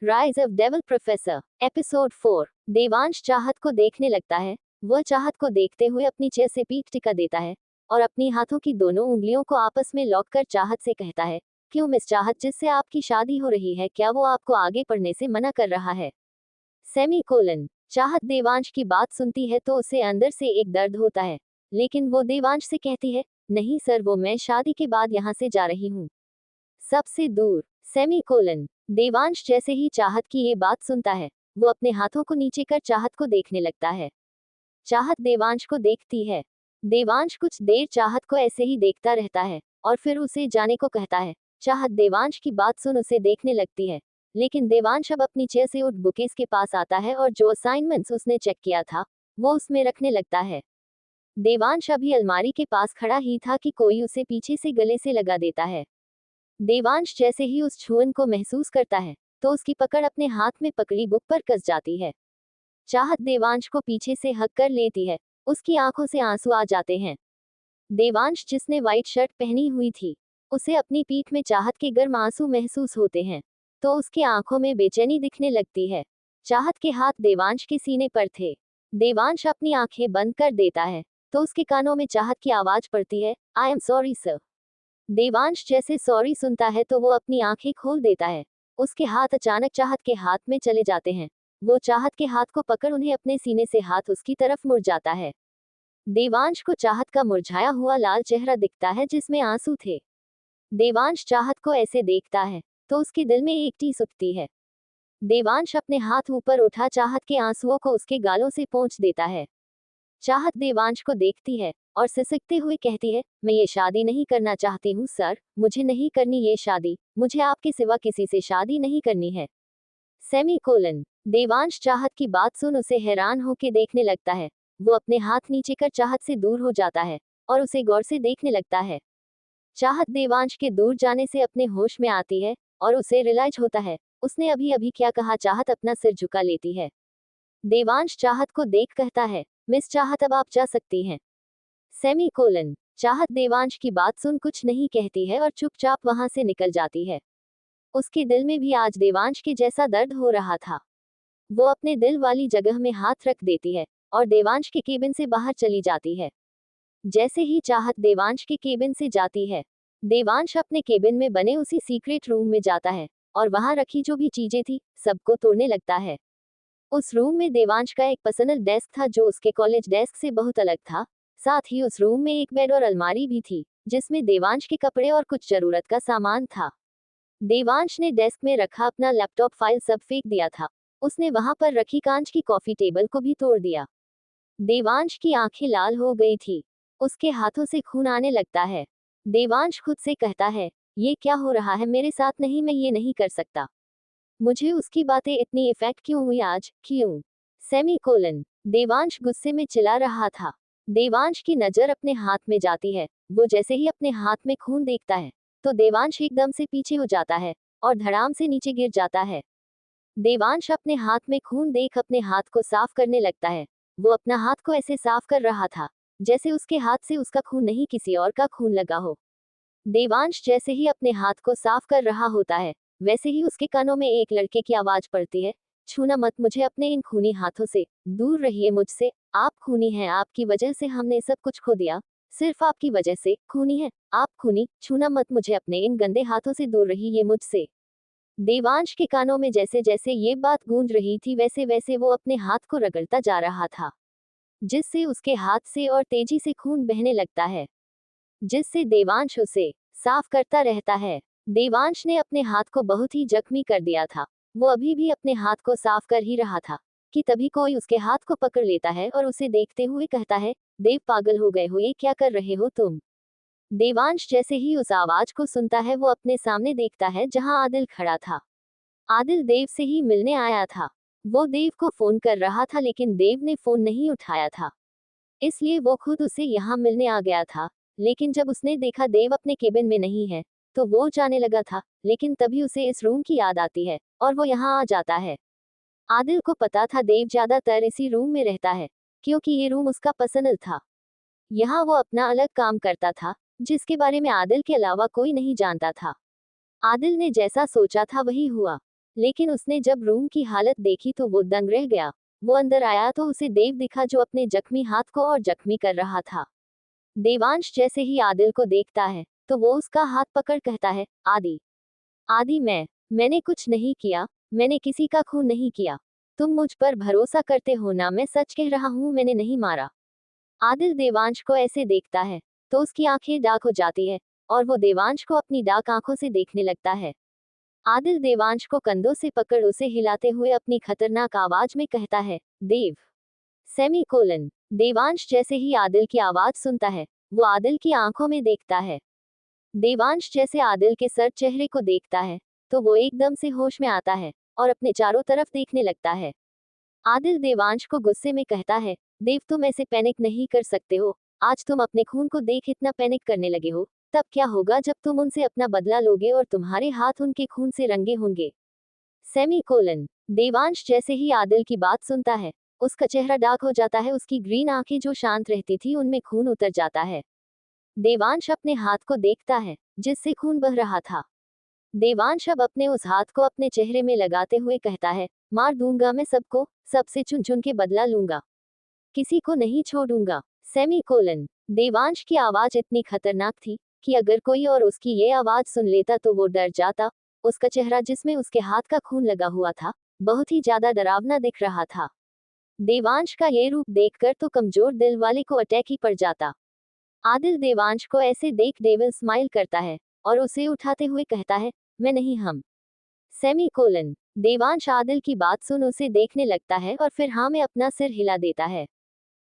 Rise of devil professor episode 4। Devansh चाहत को देखने लगता है। वह चाहत को देखते हुए अपनी चेयर से पीठ टिका देता है और अपनी हाथों की दोनों उंगलियों को आपस में लॉक कर चाहत से कहता है, क्यों मिस चाहत, जिससे आपकी शादी हो रही है, क्या वो आपको आगे पढ़ने से मना कर रहा है? सेमीकोलन। चाहत देवांश की बात सुनती है तो उसे अंदर से एक दर्द होता है, लेकिन वो देवांश से कहती है, नहीं सर, वो मैं शादी के बाद यहाँ से जा रही हूँ, सबसे दूर। सेमीकोलन। देवांश जैसे ही चाहत की ये बात सुनता है, वो अपने हाथों को नीचे कर चाहत को देखने लगता है। चाहत देवांश को देखती है। देवांश कुछ देर चाहत को ऐसे ही देखता रहता है और फिर उसे जाने को कहता है। चाहत देवांश की बात सुन उसे देखने लगती है, लेकिन देवांश अब अपनी चेयर से उठ बुकेस के पास आता है और जो असाइनमेंट्स उसने चेक किया था वो उसमें रखने लगता है। देवांश अभी अलमारी के पास खड़ा ही था कि कोई उसे पीछे से गले से लगा देता है। देवांश जैसे ही उस छुअन को महसूस करता है तो उसकी पकड़ अपने हाथ में पकड़ी बुक पर कस जाती है। चाहत देवांश को पीछे से हक कर लेती है। उसकी आंखों से आंसू आ जाते हैं। देवांश, जिसने व्हाइट शर्ट पहनी हुई थी, उसे अपनी पीठ में चाहत के गर्म आंसू महसूस होते हैं तो उसकी आंखों में बेचैनी दिखने लगती है। चाहत के हाथ देवांश के सीने पर थे। देवांश अपनी आंखें बंद कर देता है तो उसके कानों में चाहत की आवाज पड़ती है, I am sorry sir. Devansh जैसे सॉरी सुनता है तो वो अपनी आंखें खोल देता है। उसके हाथ अचानक चाहत के हाथ में चले जाते हैं। वो चाहत के हाथ को पकड़ उन्हें अपने सीने से हाथ उसकी तरफ मुड़ जाता है। देवांश को चाहत का मुरझाया हुआ लाल चेहरा दिखता है जिसमें आंसू थे। देवांश चाहत को ऐसे देखता है तो उसके दिल में एक टीस उठती है। देवांश अपने हाथ ऊपर उठा चाहत के आंसुओं को उसके गालों से पोंछ देता है। चाहत देवांश को देखती है और सिसकते हुए कहती है, मैं ये शादी नहीं करना चाहती हूँ सर, मुझे नहीं करनी ये शादी, मुझे आपके सिवा किसी से शादी नहीं करनी है। सेमीकोलन। देवांश चाहत की बात सुन उसे हैरान होके देखने लगता है। वो अपने हाथ नीचे कर चाहत से दूर हो जाता है और उसे गौर से देखने लगता है। चाहत देवांश के दूर जाने से अपने होश में आती है और उसे रियलाइज होता है उसने अभी अभी क्या कहा। चाहत अपना सिर झुका लेती है। देवांश चाहत को देख कहता है, मिस चाहत, अब आप जा सकती हैं। सेमीकोलन। चाहत देवांश की बात सुन कुछ नहीं कहती है और चुपचाप वहां से निकल जाती है। उसके दिल में भी आज देवांश के जैसा दर्द हो रहा था। वो अपने दिल वाली जगह में हाथ रख देती है और देवांश के केबिन से बाहर चली जाती है। जैसे ही चाहत देवांश के केबिन से जाती है, देवांश अपने केबिन में बने उसी सीक्रेट रूम में जाता है और वहां रखी जो भी चीजें थी सबको तोड़ने लगता है। उस रूम में देवांश का एक पर्सनल डेस्क था जो उसके कॉलेज डेस्क से बहुत अलग था। साथ ही उस रूम में एक बेड और अलमारी भी थी जिसमें देवांश के कपड़े और कुछ जरूरत का सामान था। देवांश ने डेस्क में रखा अपना लैपटॉप फाइल सब फेंक दिया था। उसने वहां पर रखी कांच की कॉफी टेबल को भी तोड़ दिया। देवांश की आंखें लाल हो गई थी। उसके हाथों से खून आने लगता है। देवांश खुद से कहता है, ये क्या हो रहा है मेरे साथ? नहीं, मैं ये नहीं कर सकता। मुझे उसकी बातें इतनी इफेक्ट क्यों हुई आज, क्यों? सेमीकोलन। देवांश गुस्से में चिल्ला रहा था। देवांश की नजर अपने हाथ में जाती है। वो जैसे ही अपने हाथ में खून देखता है तो देवांश एकदम से पीछे हो जाता है और धड़ाम से नीचे गिर जाता है। देवांश अपने हाथ में खून देख अपने हाथ को साफ करने लगता है। वो अपना हाथ को ऐसे साफ कर रहा था जैसे उसके हाथ से उसका खून नहीं किसी और का खून लगा हो। देवांश जैसे ही अपने हाथ को साफ कर रहा होता है वैसे ही उसके कानों में एक लड़के की आवाज पड़ती है, छूना मत मुझे अपने इन खूनी हाथों से, दूर रहिए मुझसे, आप खूनी हैं, आपकी वजह से हमने सब कुछ खो दिया, सिर्फ आपकी वजह से, खूनी है आप, खूनी, छूना मत मुझे अपने इन गंदे हाथों से, दूर रहिए मुझसे। देवांश के कानों में जैसे जैसे ये बात गूंज रही थी वैसे वैसे वो अपने हाथ को रगड़ता जा रहा था, जिससे उसके हाथ से और तेजी से खून बहने लगता है, जिससे देवांश उसे साफ करता रहता है। देवांश ने अपने हाथ को बहुत ही जख्मी कर दिया था। वो अभी भी अपने हाथ को साफ कर ही रहा था कि तभी कोई उसके हाथ को पकड़ लेता है और उसे देखते हुए कहता है, देव, पागल हो गए हो, ये क्या कर रहे हो तुम? देवांश जैसे ही उस आवाज को सुनता है वो अपने सामने देखता है जहां आदिल खड़ा था। आदिल देव से ही मिलने आया था। वो देव को फोन कर रहा था लेकिन देव ने फोन नहीं उठाया था, इसलिए वो खुद उसे यहाँ मिलने आ गया था। लेकिन जब उसने देखा देव अपने केबिन में नहीं है तो वो जाने लगा था, लेकिन तभी उसे इस रूम की याद आती है और वो यहाँ आ जाता है। आदिल को पता था देव ज्यादातर इसी रूम में रहता है क्योंकि ये रूम उसका पर्सनल था। यहाँ वो अपना अलग काम करता था जिसके बारे में आदिल के अलावा कोई नहीं जानता था। आदिल ने जैसा सोचा था वही हुआ। लेकिन उसने जब रूम की हालत देखी तो वो दंग रह गया। वो अंदर आया तो उसे देव दिखा जो अपने जख्मी हाथ को और जख्मी कर रहा था। देवांश जैसे ही आदिल को देखता है तो वो उसका हाथ पकड़ कहता है, आदि, आदि मैंने कुछ नहीं किया, मैंने किसी का खून नहीं किया। तुम मुझ पर भरोसा करते हो ना, मैं सच कह रहा हूँ, मैंने नहीं मारा। आदिल देवांश को ऐसे देखता है तो उसकी आंखें डार्क हो जाती है और वो देवांश को अपनी डार्क आंखों से देखने लगता है। आदिल देवांश को कंधों से पकड़ उसे हिलाते हुए अपनी खतरनाक आवाज में कहता है, देव, सेमी कोलन। देवांश जैसे ही आदिल की आवाज सुनता है वो आदिल की आंखों में देखता है। देवांश जैसे आदिल के सर चेहरे को देखता है तो वो एकदम से होश में आता है और अपने चारों तरफ देखने लगता है। आदिल देवांश को गुस्से में कहता है, देव, तुम ऐसे पैनिक नहीं कर सकते हो। आज तुम अपने खून को देख इतना पैनिक करने लगे हो, तब क्या होगा जब तुम उनसे अपना बदला लोगे और तुम्हारे हाथ उनके खून से रंगे होंगे। Semi colon. देवांश जैसे ही आदिल की बात सुनता है उसका चेहरा डार्क हो जाता है, उसकी ग्रीन आंखें जो शांत रहती थी उनमें खून उतर जाता है। देवांश अपने हाथ को देखता है जिससे खून बह रहा था। देवांश अब अपने उस हाथ को अपने चेहरे में लगाते हुए कहता है, मार दूंगा मैं सबको, सबसे चुन चुन के बदला लूंगा, किसी को नहीं छोड़ूंगा। Semi colon. देवांश की आवाज इतनी खतरनाक थी कि अगर कोई और उसकी ये आवाज सुन लेता तो वो डर जाता। उसका चेहरा जिसमें उसके हाथ का खून लगा हुआ था बहुत ही ज्यादा डरावना दिख रहा था। देवांश का ये रूप देखकर तो कमजोर दिल वाले को अटैक ही पड़ जाता। आदिल देवांश को ऐसे देख डेविल स्माइल करता है और उसे उठाते हुए कहता है, मैं नहीं, हम। Semi colon. देवांश आदिल की बात सुन उसे देखने लगता है और फिर हाँ में अपना सिर हिला देता है।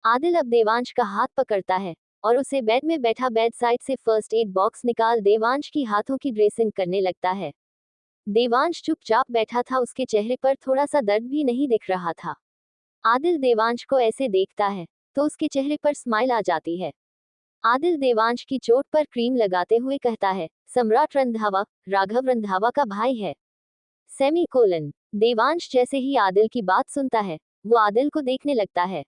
आदिल अब देवांश का हाथ पकड़ता है और उसे बेड में बैठा बेड साइड से फर्स्ट एड बॉक्स निकाल देवांश की हाथों की ड्रेसिंग करने लगता है। देवांश चुपचाप बैठा था, उसके चेहरे पर थोड़ा सा दर्द भी नहीं दिख रहा था। आदिल देवांश को ऐसे देखता है तो उसके चेहरे पर स्माइल आ जाती है। आदिल देवांश की चोट पर क्रीम लगाते हुए कहता है, सम्राट रंधावा, राघव रंधावा का भाई है। Semi colon. देवांश जैसे ही आदिल की बात सुनता है वो आदिल को देखने लगता है।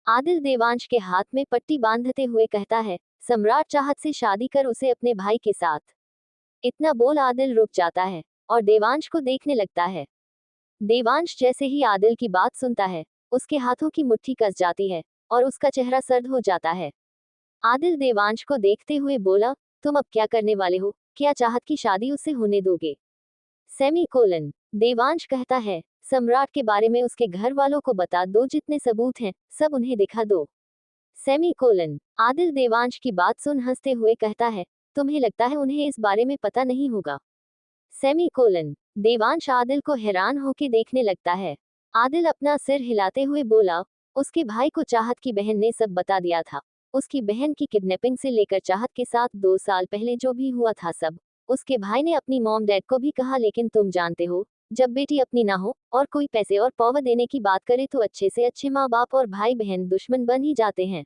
आदिल देवांश के हाथ में पट्टी बांधते हुए कहता है, सम्राट चाहत से शादी कर उसे अपने भाई के साथ। इतना बोल आदिल रुक जाता है और देवांश को देखने लगता है। देवांश जैसे ही आदिल की बात सुनता है उसके हाथों की मुट्ठी कस जाती है और उसका चेहरा सर्द हो जाता है। आदिल देवांश को देखते हुए बोला, तुम अब क्या करने वाले हो, क्या चाहत की शादी उससे होने दोगे। Semi colon. देवांश कहता है, सम्राट के बारे में उसके घर वालों को बता दो, जितने सबूत हैं सब उन्हें दिखा दो। Semi colon. आदिल देवांश की बात सुन हंसते हुए कहता है, तुम्हें लगता है उन्हें इस बारे में पता नहीं होगा। Semi colon. देवांश आदिल को हैरान होकर देखने लगता है। आदिल अपना सिर हिलाते हुए बोला, उसके भाई को चाहत की बहन ने सब बता दिया था। उसकी बहन की किडनैपिंग से लेकर चाहत के साथ 2 साल पहले जो भी हुआ था सब उसके भाई ने अपनी मॉम डैड को भी कहा। लेकिन तुम जानते हो, जब बेटी अपनी ना हो और कोई पैसे और पावर देने की बात करे तो अच्छे से अच्छे माँ बाप और भाई बहन दुश्मन बन ही जाते हैं।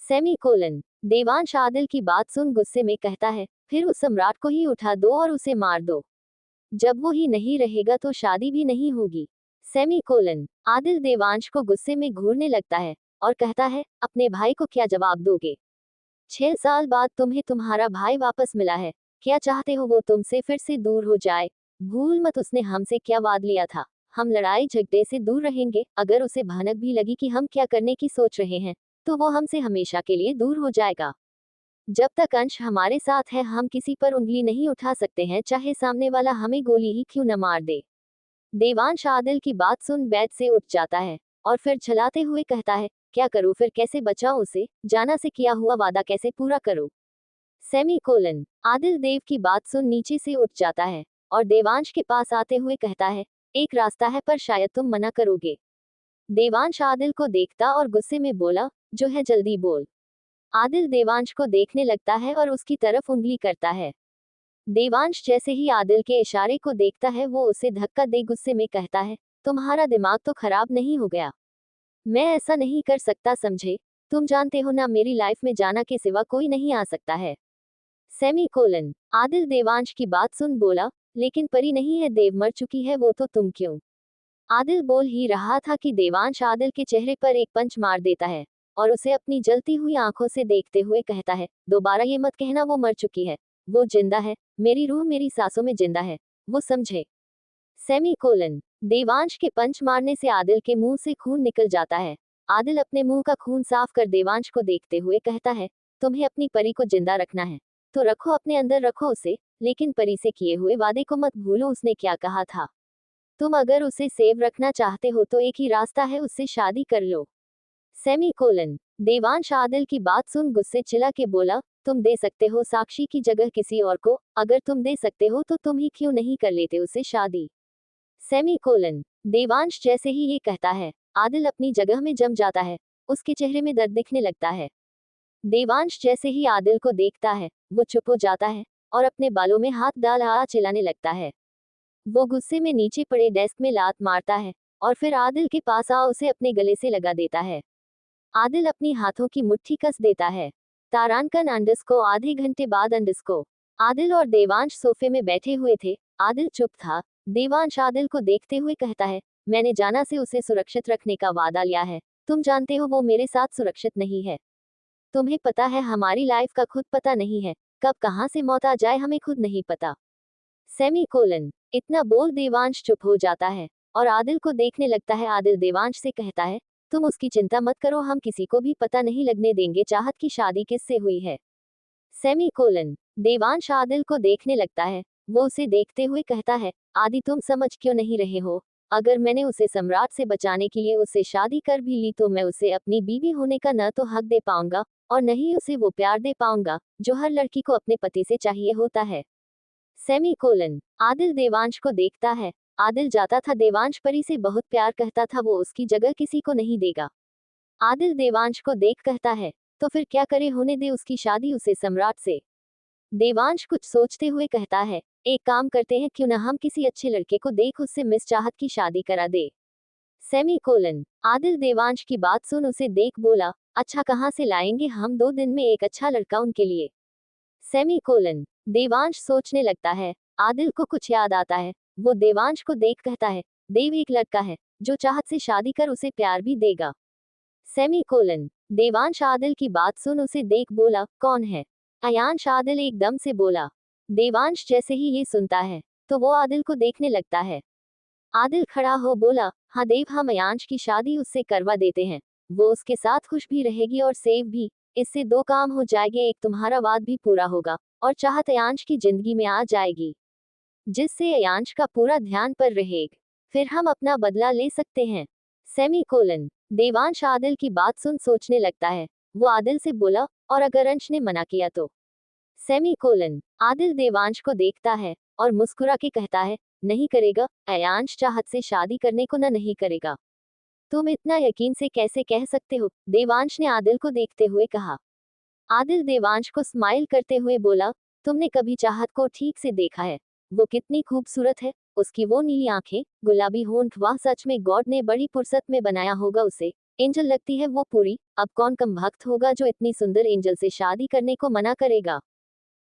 Semi colon. देवांश आदिल की बात सुन गुस्से में कहता है, फिर उस सम्राट को ही उठा दो और उसे मार दो। जब वो ही नहीं रहेगा तो शादी भी नहीं होगी। Semi colon. आदिल देवांश को गुस्से में घूरने लगता है और कहता है, अपने भाई को क्या जवाब दोगे। 6 साल बाद तुम्हें तुम्हारा भाई वापस मिला है, क्या चाहते हो वो तुमसे फिर से दूर हो जाए। भूल मत उसने हमसे क्या वाद लिया था, हम लड़ाई झगड़े से दूर रहेंगे। अगर उसे भनक भी लगी कि हम क्या करने की सोच रहे हैं तो वो हमसे हमेशा के लिए दूर हो जाएगा। जब तक अंश हमारे साथ है हम किसी पर उंगली नहीं उठा सकते हैं, चाहे सामने वाला हमें गोली ही क्यों न मार दे। देवांश आदिल की बात सुन बेड से उठ जाता है और फिर झलाते हुए कहता है, क्या करूं फिर, कैसे बचाऊं उसे, जाना से किया हुआ वादा कैसे पूरा करूं। Semi colon. आदिल देव की बात सुन नीचे से उठ जाता है और देवांश के पास आते हुए कहता है, एक रास्ता है पर शायद तुम मना करोगे। देवांश आदिल को देखता और गुस्से में बोला, जो है जल्दी बोल। आदिल देवांश को देखने लगता है और उसकी तरफ उंगली करता है। देवांश जैसे ही आदिल के इशारे को देखता है वो उसे धक्का दे गुस्से में कहता है, तुम्हारा दिमाग तो खराब नहीं हो गया, मैं ऐसा नहीं कर सकता समझे। तुम जानते हो ना मेरी लाइफ में जाना के सिवा कोई नहीं आ सकता है। Semi colon. आदिल देवांश की बात सुन बोला, लेकिन परी नहीं है, देव मर चुकी है वो तो तुम क्यों। आदिल बोल ही रहा था कि देवांश आदिल के चेहरे पर एक पंच मार देता है और उसे अपनी जलती हुई आंखों से देखते हुए कहता है, दोबारा ये मत कहना वो मर चुकी है, वो जिंदा है, मेरी रूह मेरी सांसों में जिंदा है, वो समझे। सेमीकोलन। देवांश के पंच मारने से आदिल के मुंह से खून निकल जाता है। आदिल अपने मुंह का खून साफ कर देवांश को देखते हुए कहता है, तुम्हें अपनी परी को जिंदा रखना है तो रखो, अपने अंदर रखो उसे, लेकिन परी से किए हुए वादे को मत भूलो। उसने क्या कहा था? तुम अगर उसे सेव रखना चाहते हो तो एक ही रास्ता है, उससे शादी कर लो। सेमीकोलन। देवांश आदिल की बात सुन गुस्से चिल्ला के बोला, तुम दे सकते हो साक्षी की जगह किसी और को, अगर तुम दे सकते हो तो तुम ही क्यों नहीं कर लेते उससे शादी। सेमीकोलन। देवांश जैसे ही ये कहता है, आदिल अपनी जगह में जम जाता है। उसके चेहरे में दर्द दिखने लगता है। देवांश जैसे ही आदिल को देखता है, वो चुप हो जाता है और अपने बालों में हाथ डाल आ चिल्लाने लगता है। वो गुस्से में नीचे पड़े डेस्क में लात मारता है और फिर आदिल के पास आ उसे अपने गले से लगा देता है। आदिल अपनी हाथों की मुट्ठी कस देता है। तारांकन अंडस्को आधे घंटे बाद अंडस्को। आदिल और देवांश सोफे में बैठे हुए थे। आदिल चुप था। देवांश आदिल को देखते हुए कहता है, मैंने जाना से उसे सुरक्षित रखने का वादा लिया है। तुम जानते हो वो मेरे साथ सुरक्षित नहीं है। तुम्हें पता है हमारी लाइफ का खुद पता नहीं है, कब कहाँ से मौत आ जाए हमें खुद नहीं पता। सेमीकोलन। इतना बोल देवांश चुप हो जाता है और आदिल को देखने लगता है। आदिल देवांश से कहता है, तुम उसकी चिंता मत करो, हम किसी को भी पता नहीं लगने देंगे चाहत की शादी किससे हुई है। सेमीकोलन। देवांश आदिल को देखने लगता है। वो उसे देखते हुए कहता है, आदि तुम समझ क्यों नहीं रहे हो? अगर मैंने उसे सम्राट से बचाने के लिए उससे शादी कर भी ली तो मैं उसे अपनी बीवी होने का न तो हक दे पाऊंगा और न ही उसे वो प्यार दे पाऊंगा जो हर लड़की को अपने पति से चाहिए होता है। सेमीकोलन। आदिल देवांश को देखता है। आदिल जाता था देवांश परी से बहुत प्यार कहता था, वो उसकी जगह किसी को नहीं देगा। आदिल देवांश को देख कहता है, तो फिर क्या करे, होने दे उसकी शादी उसे सम्राट से। देवांश कुछ सोचते हुए कहता है, एक काम करते हैं, क्यों न हम किसी अच्छे लड़के को देख उससे मिस चाहत की शादी करा दे। सेमीकोलन। आदिल देवांश की बात सुन उसे देख बोला, अच्छा कहाँ से लाएंगे हम 2 दिन में एक अच्छा लड़का उनके लिए। सेमीकोलन। देवांश सोचने लगता है। आदिल को कुछ याद आता है। वो देवांश को देख कहता है, देव एक लड़का है जो चाहत से शादी कर उसे प्यार भी देगा। सेमीकोलन। देवांश आदिल की बात सुन उसे देख बोला, कौन है? अयांश। आदिल एकदम से बोला। देवांश जैसे ही ये सुनता है तो वो आदिल को देखने लगता है। आदिल खड़ा हो बोला, हाँ देव, हम अयांश की शादी उससे करवा देते हैं। वो उसके साथ खुश भी रहेगी और सेव भी। इससे 2 काम हो जाएंगे, एक तुम्हारा वाद भी पूरा होगा और चाहत अयांश की जिंदगी में आ जाएगी, जिससे अयांश का पूरा ध्यान पर रहेगा। फिर हम अपना बदला ले सकते हैं। सेमीकोलन। देवांश आदिल की बात सुन सोचने लगता है। वो आदिल से बोला, और अगर अंश ने मना किया तो? सेमीकोलन। आदिल देवांश को देखता है और मुस्कुरा के कहता है, नहीं करेगा, अयांश चाहत से शादी करने को नहीं करेगा। तुम इतना यकीन से कैसे कह सकते हो? देवांश ने आदिल को देखते हुए कहा। आदिल देवांश को स्माइल करते हुए बोला, तुमने कभी चाहत को ठीक से देखा है? वो कितनी खूबसूरत है, उसकी वो नीली आंखें, गुलाबी होंठ, वाह सच में गॉड ने बड़ी फुर्सत में बनाया होगा उसे। एंजल लगती है वो पूरी। अब कौन कम भक्त होगा जो इतनी सुंदर एंजल से शादी करने को मना करेगा।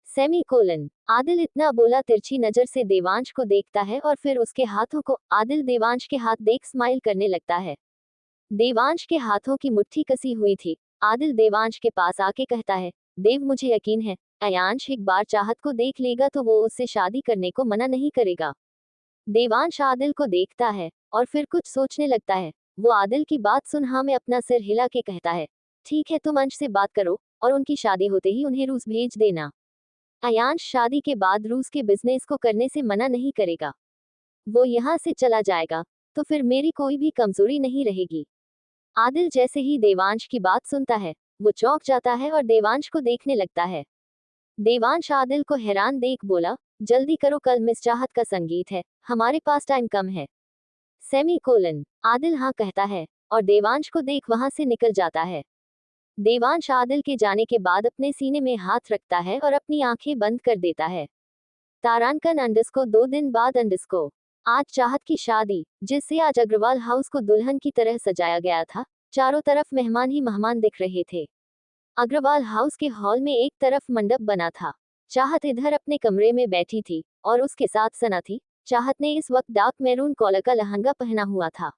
सेमीकोलन। आदिल इतना बोला तिरछी नजर से देवांश को देखता है और फिर उसके हाथों को। आदिल देवांश के हाथ देख स्माइल करने लगता है। देवांश के हाथों की मुट्ठी कसी हुई थी। आदिल देवांश के पास आके कहता है, देव मुझे यकीन है अयांश एक बार चाहत को देख लेगा तो वो उससे शादी करने को मना नहीं करेगा। देवांश आदिल को देखता है और फिर कुछ सोचने लगता है। वो आदिल की बात सुन हाँ में अपना सिर हिला के कहता है, ठीक है, तुम अंश से बात करो और उनकी शादी होते ही उन्हें रूस भेज देना। अयांश शादी के बाद रूस के बिजनेस को करने से मना नहीं करेगा। वो यहाँ से चला जाएगा तो फिर मेरी कोई भी कमजोरी नहीं रहेगी। आदिल जैसे ही देवांश की बात सुनता है वो चौंक जाता है और देवांश को देखने लगता है। देवांश आदिल को हैरान देख बोला, जल्दी करो, कल मिस चाहत का संगीत है, हमारे पास टाइम कम है। सेमीकोलन। आदिल हाँ कहता है और देवांश को देख वहां से निकल जाता है। देवांश आदिल के जाने के बाद अपने सीने में हाथ रखता है और अपनी आंखें बंद कर देता है। तारांकन अंडस्को 2 दिन बाद अंडस्को। आज चाहत की शादी, जिससे आज अग्रवाल हाउस को दुल्हन की तरह सजाया गया था। चारों तरफ मेहमान ही मेहमान दिख रहे थे। अग्रवाल हाउस के हॉल में एक तरफ मंडप बना था। चाहत इधर अपने कमरे में बैठी थी और उसके साथ सना थी। चाहत ने इस वक्त डार्क मैरून कॉलर का लहंगा पहना हुआ था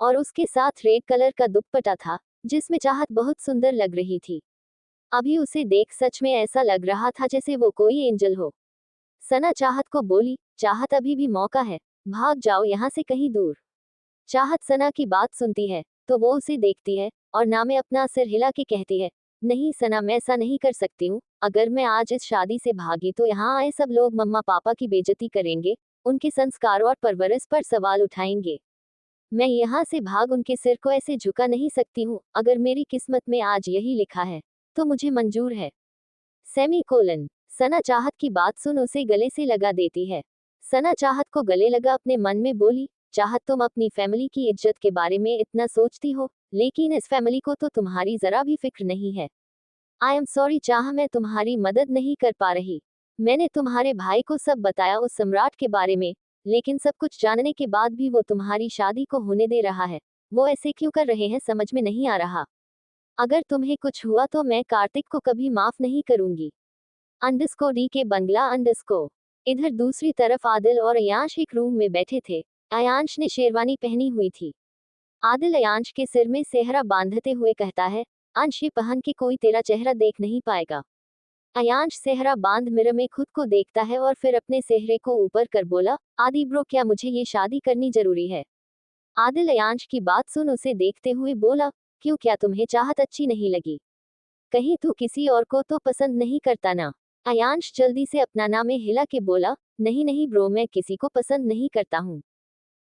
और उसके साथ रेड कलर का दुपट्टा था, जिसमें चाहत बहुत सुंदर लग रही थी। अभी उसे देख सच में ऐसा लग रहा था जैसे वो कोई एंजल हो। सना चाहत को बोली, चाहत अभी भी मौका है, भाग जाओ यहाँ से कहीं दूर। चाहत सना की बात सुनती है तो वो उसे देखती है और ना में अपना सिर हिला के कहती है, नहीं सना, मैं ऐसा नहीं कर सकती हूँ। अगर मैं आज इस शादी से भागी तो यहाँ आए सब लोग मम्मा पापा की बेइज्जती करेंगे, उनके संस्कारों और परवरिश पर सवाल उठाएंगे। मैं यहाँ से भाग उनके सिर को ऐसे झुका नहीं सकती हूँ। अगर मेरी किस्मत में आज यही लिखा है तो मुझे मंजूर है। सेमीकोलन। सना चाहत की बात सुन उसे गले से लगा देती है। सना चाहत को गले लगा अपने मन में बोली, चाहत तुम अपनी फैमिली की इज्जत के बारे में इतना सोचती हो, लेकिन इस फैमिली को तो तुम्हारी जरा भी फिक्र नहीं है। आई एम सॉरी चाह, मैं तुम्हारी मदद नहीं कर पा रही। मैंने तुम्हारे भाई को सब बताया उस सम्राट के बारे में, लेकिन सब कुछ जानने के बाद भी वो तुम्हारी शादी को होने दे रहा है। वो ऐसे क्यों कर रहे हैं समझ में नहीं आ रहा। अगर तुम्हें कुछ हुआ तो मैं कार्तिक को कभी माफ नहीं करूंगी। अंडरस्को डी के बंगला अंडरस्को। इधर दूसरी तरफ आदिल और अयांश एक रूम में बैठे थे। अयांश ने शेरवानी पहनी हुई थी। आदिल अयांश के सिर में सेहरा बांधते हुए कहता है, अंश ये पहन के कोई तेरा चेहरा देख नहीं पाएगा। अयांश सेहरा बांध मिरर में खुद को देखता है और फिर अपने सेहरे को ऊपर कर बोला, आदि ब्रो, क्या मुझे ये शादी करनी जरूरी है? आदिल अयांश की बात सुन उसे देखते हुए बोला, क्यों, क्या तुम्हें चाहत अच्छी नहीं लगी? कहीं तू किसी और को तो पसंद नहीं करता ना? अयांश जल्दी से अपना नाम हिला के बोला, नहीं नहीं ब्रो, मैं किसी को पसंद नहीं करता हूँ।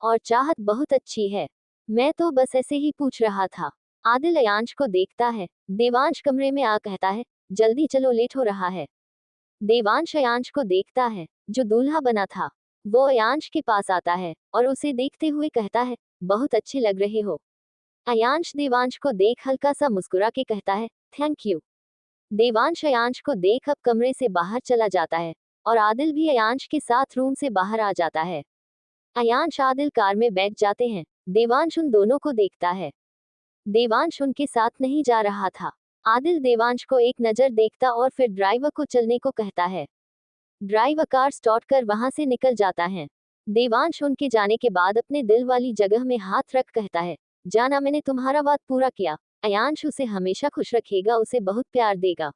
और चाहत बहुत अच्छी है। मैं तो बस ऐसे ही पूछ रहा था। आदिल अयांश को देखता है। देवांश कमरे में आ कहता है, जल्दी चलो लेट हो रहा है। देवांश अयांश को देखता है, जो दूल्हा बना था। वो अयांश के पास आता है और उसे देखते हुए कहता है, बहुत अच्छे लग रहे हो। अयांश देवांश को देख हल्का सा मुस्कुरा के कहता है, थैंक यू। देवांश अयांश को देख अब कमरे से बाहर चला जाता है और आदिल भी अयांश के साथ रूम से बाहर आ जाता है। अयांश आदिल कार में बैठ जाते हैं। देवांश उन दोनों को देखता है। देवांश उनके साथ नहीं जा रहा था। आदिल देवांश को एक नजर देखता और फिर ड्राइवर को चलने को कहता है। ड्राइवर कार स्टार्ट कर वहां से निकल जाता है। देवांश उनके जाने के बाद अपने दिल वाली जगह में हाथ रख कहता है, जाना, मैंने तुम्हारा बात पूरा किया। अयांश उसे हमेशा खुश रखेगा, उसे बहुत प्यार देगा।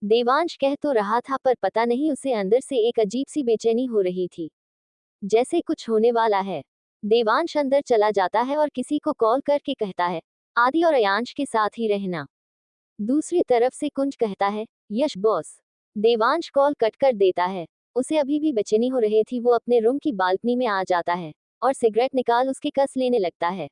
देवांश कह तो रहा था पर पता नहीं उसे अंदर से एक अजीब सी बेचैनी हो रही थी, जैसे कुछ होने वाला है। देवांश अंदर चला जाता है और किसी को कॉल करके कहता है, आदि और अयांश के साथ ही रहना। दूसरी तरफ से कुंज कहता है, यश बॉस। देवांश कॉल कट कर देता है। उसे अभी भी बेचैनी हो रही थी। वो अपने रूम की बालकनी में आ जाता है और सिगरेट निकाल उसके कस लेने लगता है।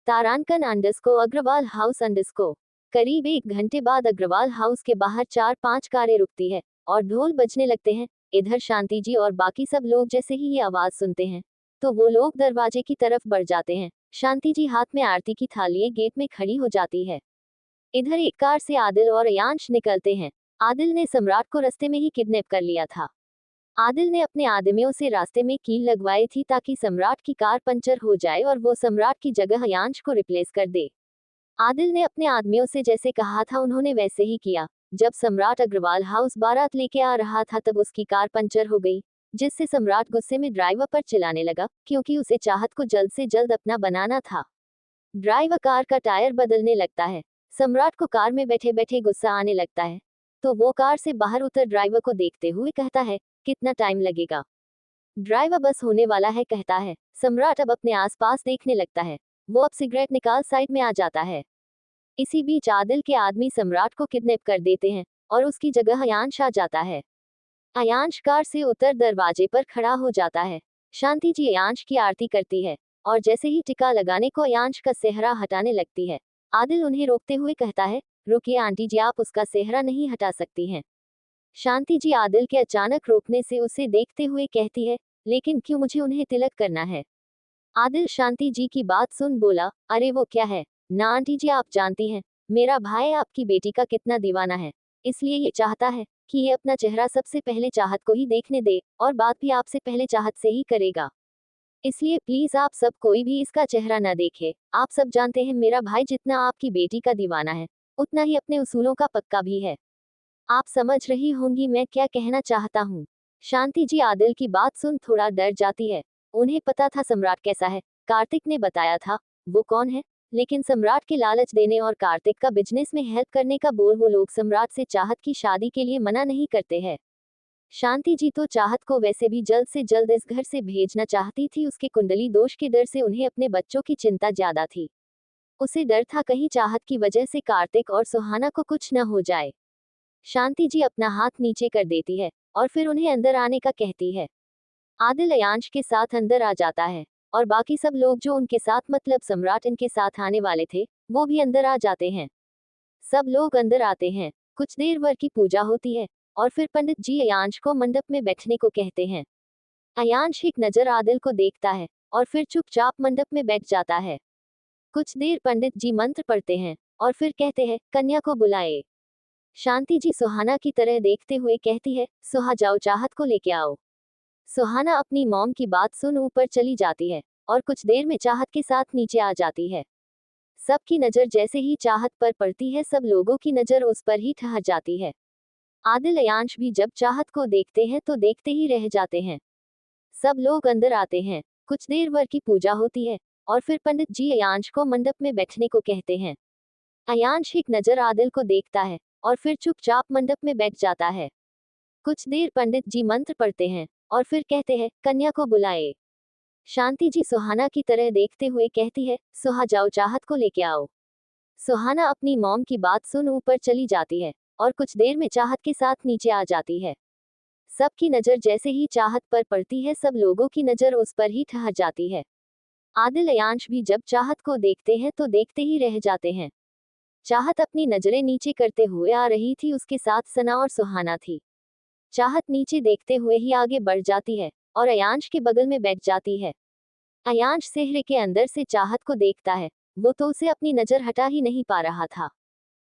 तारांकन अंडरस्को अग्रवाल हाउस अंडरस्को। करीब 1 घंटे बाद अग्रवाल हाउस के बाहर 4-5 कारें रुकती है और ढोल बजने लगते हैं। इधर शांति जी और बाकी सब लोग जैसे ही ये आवाज सुनते हैं तो वो लोग दरवाजे की तरफ बढ़ जाते हैं। शांति जी हाथ में आरती की थाली गेट में खड़ी हो जाती है। इधर एक कार से आदिल और अयांश निकलते हैं। आदिल ने सम्राट को रास्ते में ही किडनैप कर लिया था। आदिल ने अपने आदमियों से रास्ते में कील लगवाई थी ताकि सम्राट की कार पंचर हो जाए और वो सम्राट की जगह अयांश को रिप्लेस कर दे। आदिल ने अपने आदमियों से जैसे कहा था उन्होंने वैसे ही किया। जब सम्राट अग्रवाल हाउस बारात लेके आ रहा था तब उसकी कार पंचर हो गई, जिससे सम्राट गुस्से में ड्राइवर पर चिल्लाने लगा क्योंकि उसे चाहत को जल्द से जल्द अपना बनाना था। ड्राइवर कार का टायर बदलने लगता है। सम्राट को कार में बैठे बैठे गुस्सा आने लगता है तो वो कार से बाहर उतर ड्राइवर को देखते हुए कहता है, कितना टाइम लगेगा? ड्राइवर बस होने वाला है कहता है। सम्राट अब अपने आसपास देखने लगता है। वो अब सिगरेट निकाल साइड में आ जाता है। इसी बीच आदिल के आदमी सम्राट को किडनैप कर देते हैं और उसकी जगह अयांश आ जाता है। अयांश कार से उतर दरवाजे पर खड़ा हो जाता है। शांति जी अयांश की आरती करती है और जैसे ही टिका लगाने को अयांश का सेहरा हटाने लगती है, आदिल उन्हें रोकते हुए कहता है, रुकिए आंटी जी, आप उसका सेहरा नहीं हटा सकती हैं। शांति जी आदिल के अचानक रोकने से उसे देखते हुए कहती है, लेकिन क्यों मुझे उन्हें तिलक करना है? आदिल शांति जी की बात सुन बोला, अरे वो क्या है ना आंटी जी, आप जानती हैं मेरा भाई आपकी बेटी का कितना दीवाना है, इसलिए ये चाहता है कि ये अपना चेहरा सबसे पहले चाहत को ही देखने दे और बात भी आपसे पहले चाहत से ही करेगा। इसलिए प्लीज आप सब कोई भी इसका चेहरा न देखे। आप सब जानते हैं मेरा भाई जितना आपकी बेटी का दीवाना है उतना ही अपने उसूलों का पक्का भी है। आप समझ रही होंगी मैं क्या कहना चाहता हूँ। शांति जी आदिल की बात सुन थोड़ा डर जाती है। उन्हें पता था सम्राट कैसा है, कार्तिक ने बताया था वो कौन है, लेकिन सम्राट के लालच देने और कार्तिक का बिजनेस में हेल्प करने का बोल वो लोग सम्राट से चाहत की शादी के लिए मना नहीं करते हैं। शांति जी तो चाहत को वैसे भी जल्द से जल्द इस घर से भेजना चाहती थी। उसके कुंडली दोष के डर से उन्हें अपने बच्चों की चिंता ज्यादा थी। उसे डर था कहीं चाहत की वजह से कार्तिक और सुहाना को कुछ न हो जाए। शांति जी अपना हाथ नीचे कर देती है और फिर उन्हें अंदर आने का कहती है। आदिल अयांश के साथ अंदर आ जाता है और बाकी सब लोग जो उनके साथ मतलब सम्राट इनके साथ आने वाले थे वो भी अंदर आ जाते हैं। सब लोग अंदर आते हैं। कुछ देर वर की पूजा होती है और फिर पंडित जी अयांश को मंडप में बैठने को कहते हैं। अयांश एक नजर आदिल को देखता है और फिर चुपचाप मंडप में बैठ जाता है। कुछ देर पंडित जी मंत्र पढ़ते हैं और फिर कहते हैं कन्या को बुलाए। शांति जी सुहाना की तरह देखते हुए कहती है सुहा जाओ चाहत को लेके आओ। सुहाना अपनी मॉम की बात सुन ऊपर चली जाती है और कुछ देर में चाहत के साथ नीचे आ जाती है। सबकी नजर जैसे ही चाहत पर पड़ती है सब लोगों की नजर उस पर ही ठहर जाती है। आदिल अयांश भी जब चाहत को देखते हैं तो देखते ही रह जाते हैं। सब लोग अंदर आते हैं। कुछ देर वर की पूजा होती है और फिर पंडित जी अयांश को मंडप में बैठने को कहते हैं। अयांश एक नजर आदिल को देखता है और फिर चुपचाप मंडप में बैठ जाता है। कुछ देर पंडित जी मंत्र पढ़ते हैं और फिर कहते हैं कन्या को बुलाए। शांति जी सुहाना की तरह देखते हुए कहती है सुहा जाओ चाहत को लेके आओ। सुहाना अपनी मॉम की बात सुन ऊपर चली जाती है और कुछ देर में चाहत के साथ नीचे आ जाती है। सबकी नजर जैसे ही चाहत पर पड़ती है सब लोगों की नजर उस पर ही ठहर जाती है। आदिल अयांश भी जब चाहत को देखते हैं तो देखते ही रह जाते हैं। चाहत अपनी नजरें नीचे करते हुए आ रही थी। उसके साथ सना और सुहाना थी। चाहत नीचे देखते हुए ही आगे बढ़ जाती है और अयांश के बगल में बैठ जाती है। अयांश सेहरे के अंदर से चाहत को देखता है। वो तो उसे अपनी नजर हटा ही नहीं पा रहा था।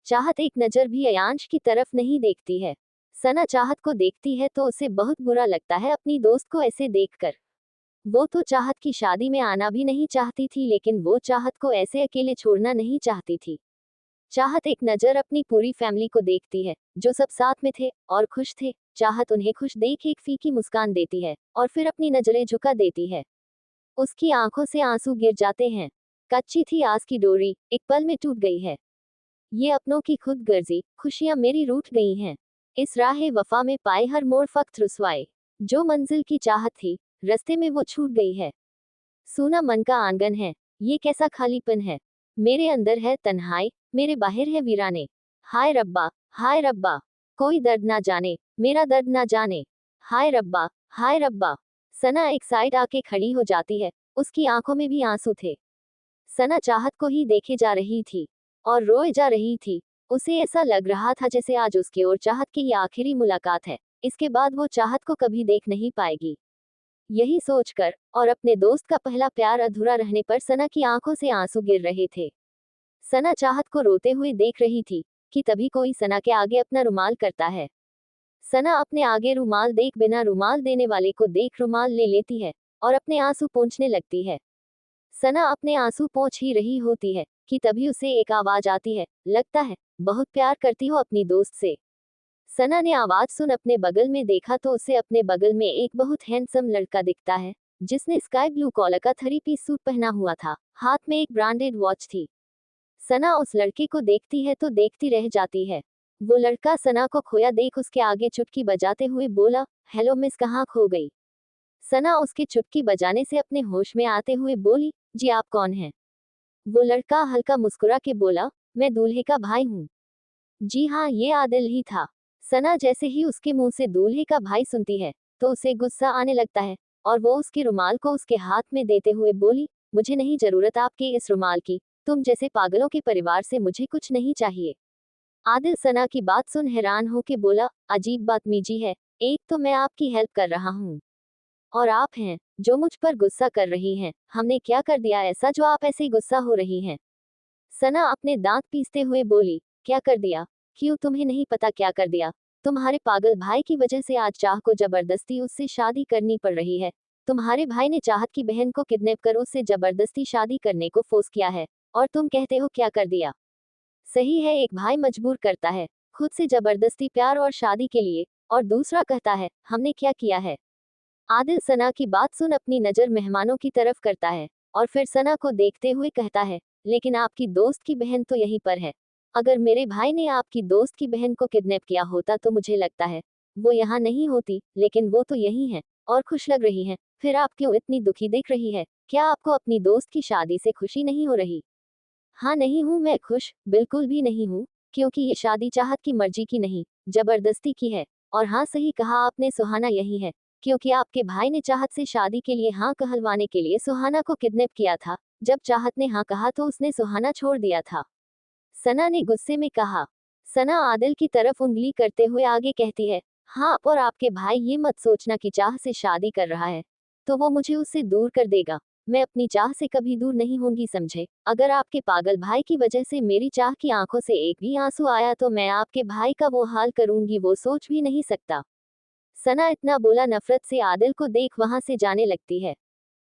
चाहत एक नजर भी अयांश की तरफ नहीं देखती है। सना चाहत को देखती है तो उसे बहुत बुरा लगता है अपनी दोस्त को ऐसे देखकर। वो तो चाहत की शादी में आना भी नहीं चाहती थी लेकिन वो चाहत को ऐसे अकेले छोड़ना नहीं चाहती थी। चाहत एक नजर अपनी पूरी फैमिली को देखती है जो सब साथ में थे और खुश थे। चाहत उन्हें खुश देख एक फीकी मुस्कान देती है और फिर अपनी नजरें झुका देती है। उसकी आंखों से आंसू गिर जाते हैं। कच्ची थी आस की डोरी एक पल में टूट गई है। ये अपनों की खुद गर्जी खुशियां मेरी रूठ गई हैं। इस राह वफा में पाए हर मोड़ फख्र रुसवाए। जो मंजिल की चाहत थी रास्ते में वो छूट गई है। सूना मन का आंगन है ये कैसा खालीपन है। मेरे अंदर है तन्हाई मेरे बाहर है वीराने। हाय रब्बा कोई दर्द ना जाने मेरा दर्द ना जाने। हाय रब्बा। सना एक साइड आके खड़ी हो जाती है। उसकी आंखों में भी आंसू थे। सना चाहत को ही देखे जा रही थी और रोए जा रही थी। उसे ऐसा लग रहा था जैसे आज उसकी और चाहत की ये आखिरी मुलाकात है। इसके बाद वो चाहत को कभी देख नहीं पाएगी। यही सोचकर और अपने दोस्त का पहला प्यार अधूरा रहने पर सना की आंखों से आंसू गिर रहे थे। सना चाहत को रोते हुए देख रही थी कि तभी कोई सना के आगे अपना रुमाल करता है। सना अपने आगे रुमाल देख बिना रुमाल देने वाले को देख रुमाल ले लेती है और अपने आंसू पोंछने लगती है। सना अपने आंसू पोंछ ही रही होती है कि तभी उसे एक आवाज आती है। लगता है बहुत प्यार करती हो अपनी दोस्त से। सना ने आवाज सुन अपने बगल में देखा तो उसे अपने बगल में एक बहुत हैंडसम लड़का दिखता है जिसने स्काई ब्लू कॉलर का 3 पीस सूट पहना हुआ था। हाथ में एक ब्रांडेड वॉच थी। सना उस लड़के को देखती है तो देखती रह जाती है। वो लड़का सना को खोया देख उसके आगे चुटकी बजाते हुए बोला हेलो मिस कहाँ खो गई। सना उसके चुटकी बजाने से अपने होश में आते हुए बोली जी आप कौन हैं। वो लड़का हल्का मुस्कुरा के बोला मैं दूल्हे का भाई हूँ। जी हाँ ये आदिल ही था। सना जैसे ही उसके मुंह से दूल्हे का भाई सुनती है तो उसे गुस्सा आने लगता है और वो उसके रुमाल को उसके हाथ में देते हुए बोली मुझे नहीं जरूरत आपके इस रुमाल की। तुम जैसे पागलों के परिवार से मुझे कुछ नहीं चाहिए। आदिल सना की बात सुन हैरान होके बोला अजीब बात मीजी है। एक तो मैं आपकी हेल्प कर रहा हूँ और आप हैं जो मुझ पर गुस्सा कर रही हैं। हमने क्या कर दिया ऐसा जो आप ऐसे गुस्सा हो रही हैं। सना अपने दांत पीसते हुए बोली क्या कर दिया। क्यों तुम्हें नहीं पता क्या कर दिया। तुम्हारे पागल भाई की वजह से आज चाह को जबरदस्ती उससे शादी करनी पड़ रही है। तुम्हारे भाई ने चाहत की बहन को किडनैप कर उससे जबरदस्ती शादी करने को फोर्स किया है और तुम कहते हो क्या कर दिया। सही है एक भाई मजबूर करता है खुद से जबरदस्ती प्यार और शादी के लिए और दूसरा कहता है हमने क्या किया है। आदिल सना की बात सुन अपनी नजर मेहमानों की तरफ करता है और फिर सना को देखते हुए कहता है लेकिन आपकी दोस्त की बहन तो यहीं पर है। अगर मेरे भाई ने आपकी दोस्त की बहन को किडनैप किया होता तो मुझे लगता है वो यहाँ नहीं होती, लेकिन वो तो यही है और खुश लग रही है, फिर आप क्यों इतनी दुखी दिख रही है? क्या आपको अपनी दोस्त की शादी से खुशी नहीं हो रही? हाँ, नहीं हूँ मैं खुश, बिल्कुल भी नहीं हूँ, क्योंकि ये शादी चाहत की मर्जी की नहीं, जबरदस्ती की है। और हाँ, सही कहा आपने सुहाना, यही है, क्योंकि आपके भाई ने चाहत से शादी के लिए हाँ कहलवाने के लिए सुहाना को किडनैप किया था। जब चाहत ने हाँ कहा तो उसने सुहाना छोड़ दिया था। सना ने गुस्से में कहा। सना आदिल की तरफ उंगली करते हुए आगे कहती है, हाँ, आप और आपके भाई ये मत सोचना कि चाह से शादी कर रहा है तो वो मुझे उससे दूर कर देगा। मैं अपनी चाह से कभी दूर नहीं होंगी, समझे? अगर आपके पागल भाई की वजह से मेरी चाह की आंखों से एक भी आंसू आया तो मैं आपके भाई का वो हाल करूंगी, वो सोच भी नहीं सकता। सना इतना बोला नफरत से आदिल को देख वहां से जाने लगती है।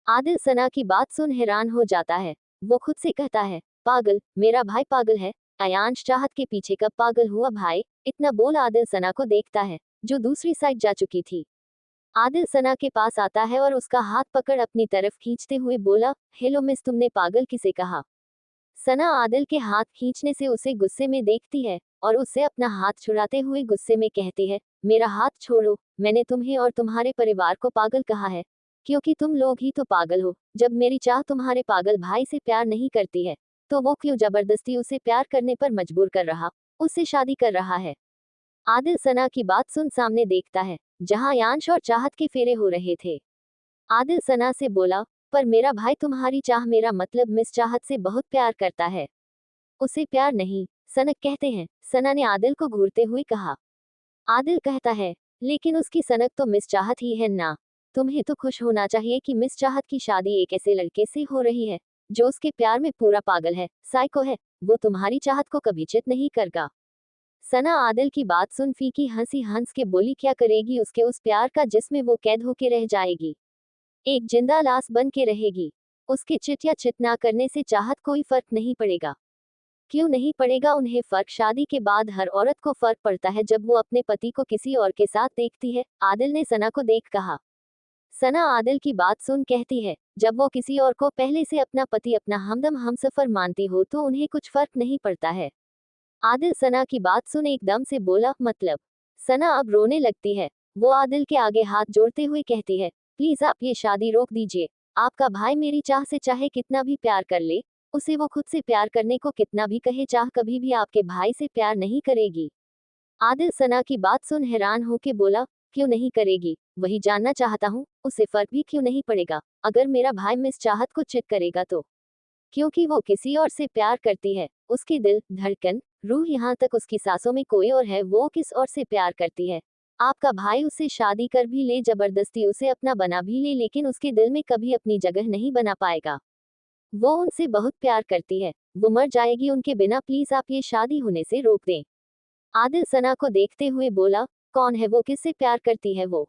आदिल सना की बात सुन हैरान हो जाता है। वो खुद से कहता है, पागल, मेरा भाई पागल है? अयांश चाहत के पीछे कब पागल हुआ भाई? इतना बोल आदिल सना को देखता है, जो दूसरी साइड जा चुकी थी। आदिल सना के पास आता है और उसका हाथ पकड़ अपनी तरफ खींचते हुए बोला, हेलो मिस, तुमने पागल किसे कहा? सना आदिल के हाथ खींचने से उसे गुस्से में देखती है और उससे अपना हाथ छुड़ाते हुए गुस्से में कहती है, मेरा हाथ छोड़ो, मैंने तुम्हें और तुम्हारे परिवार को पागल कहा है, क्योंकि तुम लोग ही तो पागल हो। जब मेरी चाह तुम्हारे पागल भाई से प्यार नहीं करती है तो वो क्यों जबरदस्ती उसे प्यार करने पर मजबूर कर रहा, उससे शादी कर रहा है? आदिल सना की बात सुन सामने देखता है, जहां यांश और चाहत के फेरे हो रहे थे। आदिल सना से बोला, पर मेरा भाई तुम्हारी चाह, मेरा मतलब मिस चाहत से बहुत प्यार करता है। उसे प्यार नहीं, सनक कहते हैं, सना ने आदिल को घूरते हुए कहा। आदिल कहता है, लेकिन उसकी सनक तो मिस चाहत ही है ना। तुम्हें तो खुश होना चाहिए कि मिस चाहत की शादी एक ऐसे लड़के से हो रही है जो उसके प्यार में पूरा पागल है, साइको है। वो तुम्हारी चाहत को कभी चित नहीं करगा। सना आदिल की बात सुन फीकी हंसी हंस के बोली, क्या करेगी उसके उस प्यार का जिसमें वो कैद होके रह जाएगी, एक जिंदा लाश बन के रहेगी। उसके चित या चित ना करने से चाहत कोई फर्क नहीं पड़ेगा। क्यों नहीं पड़ेगा उन्हें फर्क? शादी के बाद हर औरत को फर्क पड़ता है जब वो अपने पति को किसी और के साथ देखती है, आदिल ने सना को देख कहा। सना आदिल की बात सुन कहती है, जब वो किसी और को पहले से अपना पति, अपना हमदम, हमसफर मानती हो तो उन्हें कुछ फर्क नहीं पड़ता है। आदिल सना की बात सुन एकदम से बोला, मतलब? सना अब रोने लगती है। वो आदिल के आगे हाथ जोड़ते हुए कहती है, प्लीज आप ये शादी रोक दीजिए। आपका भाई मेरी चाह से चाहे कितना भी प्यार कर ले, उसे वो खुद से प्यार करने को कितना भी कहे, चाह कभी भी आपके भाई से प्यार नहीं करेगी। आदिल सना की बात सुन हैरान होके बोला, क्यों नहीं करेगी? वही जानना चाहता हूँ, उसे फर्क भी क्यों नहीं पड़ेगा अगर मेरा भाई मिस चाहत को चिट करेगा तो? क्योंकि वो किसी और से प्यार करती है। उसकी दिल, धड़कन, रूह, यहाँ तक उसकी सांसों में कोई और है, वो किस और से प्यार करती है? आपका भाई उससे शादी कर भी ले, जबरदस्ती उसे अपना बना भी ले, लेकिन उसके दिल में कभी अपनी जगह नहीं बना पाएगा। वो उनसे बहुत प्यार करती है, वो मर जाएगी उनके बिना, प्लीज आप ये शादी होने से रोक दें। आदिल सना को देखते हुए बोला, कौन है वो, किससे प्यार करती है वो?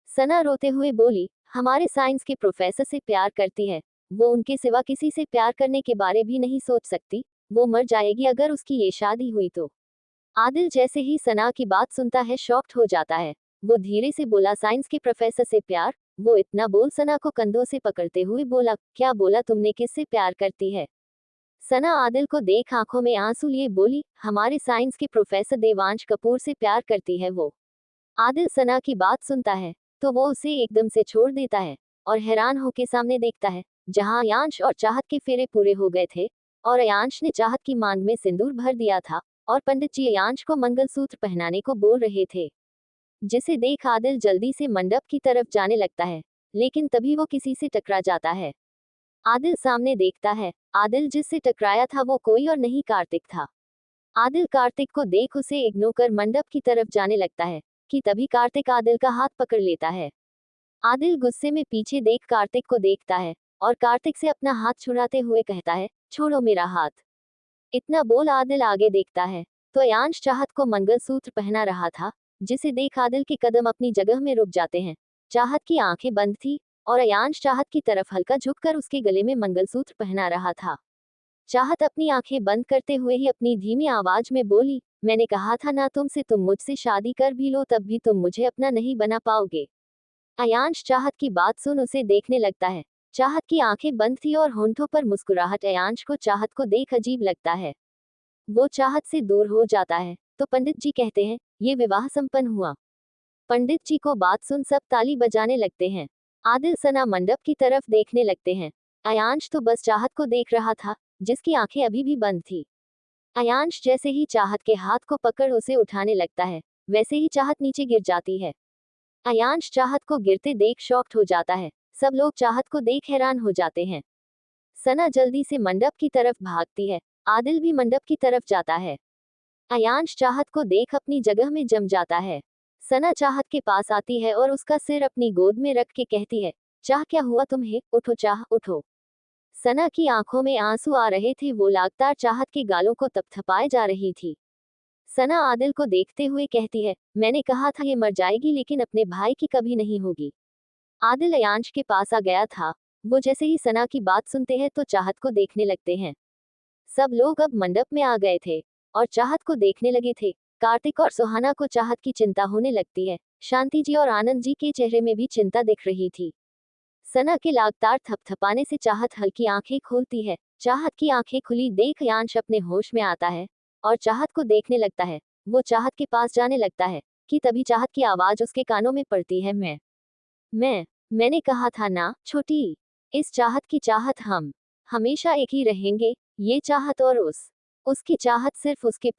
सना रोते हुए बोली, हमारे साइंस के प्रोफेसर से प्यार करती है। वो उनके सिवा किसी से प्यार करने के बारे भी नहीं सोच सकती। वो मर जाएगी अगर उसकी ये शादी हुई तो। आदिल जैसे ही सना की बात सुनता है शॉक्ड हो जाता है। वो धीरे से बोला, साइंस के प्रोफेसर से प्यार? वो इतना बोल सना को कंधों से पकड़ते हुए बोला, क्या बोला तुमने, किससे प्यार करती है? सना आदिल को देख आंखों में आंसू लिए बोली, हमारे साइंस के प्रोफेसर देवांश कपूर से प्यार करती है वो। आदिल सना की बात सुनता है तो वो उसे एकदम से छोड़ देता है और हैरान होकर सामने देखता है, जहां अयांश और चाहत के फेरे पूरे हो गए थे और अयांश ने चाहत की मांग में सिंदूर भर दिया था और पंडित जी अयांश को मंगलसूत्र पहनाने को बोल रहे थे, जिसे देख आदिल जल्दी से मंडप की तरफ जाने लगता है, लेकिन तभी वो किसी से टकरा जाता है। आदिल सामने देखता है, आदिल जिससे टकराया था वो कोई और नहीं, कार्तिक था। आदिल कार्तिक को देख उसे इग्नोर कर मंडप की तरफ जाने लगता है कि तभी कार्तिक आदिल का हाथ पकड़ लेता है। आदिल गुस्से में पीछे देख कार्तिक को देखता है और कार्तिक से अपना हाथ छुड़ाते हुए कहता है, छोड़ो मेरा हाथ। इतना बोल आदिल आगे देखता है तो अयांश चाहत को मंगलसूत्र पहना रहा था, जिसे देख आदिल के कदम अपनी जगह में रुक जाते हैं। चाहत की आंखें बंद थी और अयांश चाहत की तरफ हल्का झुककर उसके गले में मंगलसूत्र पहना रहा था। चाहत अपनी आंखें बंद करते हुए ही अपनी धीमी आवाज में बोली, मैंने कहा था ना तुमसे, तुम मुझसे शादी कर भी लो तब भी तुम मुझे अपना नहीं बना पाओगे। अयांश चाहत की बात सुन उसे देखने लगता है। चाहत की आंखें बंद थी और होंठों पर मुस्कुराहट। अयांश को चाहत को देख अजीब लगता है। वो चाहत से दूर हो जाता है तो पंडित जी कहते हैं, ये विवाह संपन्न हुआ। पंडित जी को बात सुन सब ताली बजाने लगते हैं। आदिल सना मंडप की तरफ देखने लगते हैं। अयांश तो बस चाहत को देख रहा था, जिसकी आंखें अभी भी बंद थी। अयांश जैसे ही चाहत के हाथ को पकड़ उसे उठाने लगता है, वैसे ही चाहत नीचे गिर जाती है। अयांश चाहत को गिरते देख शॉक्ड हो जाता है। सब लोग चाहत को देख हैरान हो जाते हैं। सना जल्दी से मंडप की तरफ भागती है। आदिल भी मंडप की तरफ जाता है। अयांश चाहत को देख अपनी जगह में जम जाता है। सना चाहत के पास आती है और उसका सिर अपनी गोद में रख के कहती है, चाह क्या हुआ तुम्हें, उठो चाह उठो। सना की आंखों में आंसू आ रहे थे, वो लगातार चाहत के गालों को थपथपाए जा रही थी। सना आदिल को देखते हुए कहती है, मैंने कहा था ये मर जाएगी लेकिन अपने भाई की कभी नहीं होगी। आदिल अयांश के पास आ गया था। वो जैसे ही सना की बात सुनते हैं तो चाहत को देखने लगते हैं। सब लोग अब मंडप में आ गए थे और चाहत को देखने लगे थे। कार्तिक और सुहाना को चाहत की चिंता होने लगती है। शांति जी और आनंद जी के चेहरे में भी चिंता दिख रही थी। सना के लगातार थपथपाने से चाहत हल्की आंखें खोलती है। चाहत की आंखें खुली देख अयांश अपने होश में आता है और चाहत को देखने लगता है। वो चाहत के पास जाने लगता है कि तभी चाहत की आवाज उसके कानों में पड़ती है, मैंने कहा था ना छोटी, इस चाहत की चाहत हम हमेशा एक ही रहेंगे। ये चाहत और उसकी चाहत सिर्फ उसके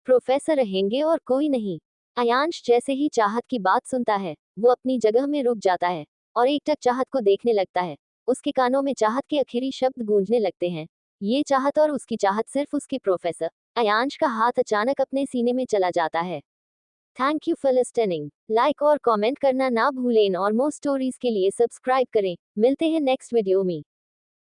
प्रोफेसर रहेंगे और कोई नहीं। अयांश जैसे ही चाहत की बात सुनता है, वो अपनी जगह में रुक जाता है और एकटक चाहत को देखने लगता है। उसके कानों में चाहत के आखिरी शब्द गूंजने लगते हैं, ये चाहत और उसकी चाहत सिर्फ उसके प्रोफेसर। अयांश का हाथ अचानक अपने सीने में चला जाता है। Thank you for listening. Like और कमेंट करना ना भूलें और मोर स्टोरीज के लिए सब्सक्राइब करें। मिलते हैं नेक्स्ट वीडियो में।